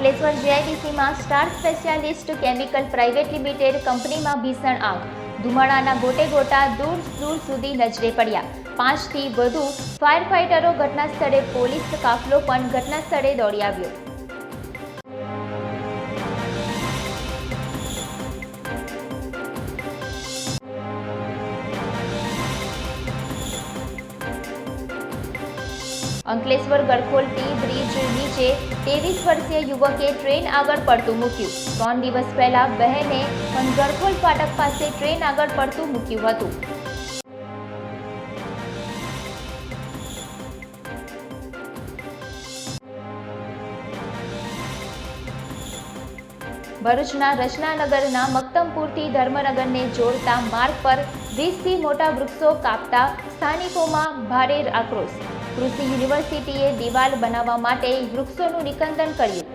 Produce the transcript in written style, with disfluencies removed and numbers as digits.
અંકલેશ્વર જીઆઈડીસીમાં star specialist chemical private limited કંપનીમાં ભીષણ આગ. ધુમાડાના ગોટે ગોટા દૂર દૂર સુધી નજરે પડ્યા. 5થી વધુ ફાયર ફાઇટરો ઘટના સ્થળે, પોલીસ કાફલો પણ ઘટના સ્થળે દોડી આવ્યો. અંકલેશ્વર ગરખોલ ટી બ્રિજ નીચે 23 વર્ષીય યુવકે ટ્રેન આગળ પડતું મૂક્યું. 3 દિવસ પહેલા બહેને પણ ગરખોલ ફાટક પાસે ટ્રેન આગળ પડતું મૂક્યું હતું. ભરૂચના રચનાનગરના મક્તમપુરથી ધર્મનગરને જોડતા માર્ગ પર 20થી મોટા વૃક્ષો કાપતા સ્થાનિકોમાં ભારે આક્રોશ. કૃષિ યુનિવર્સિટીએ દિવાલ બનાવવા માટે વૃક્ષોનું નિકંદન કર્યું.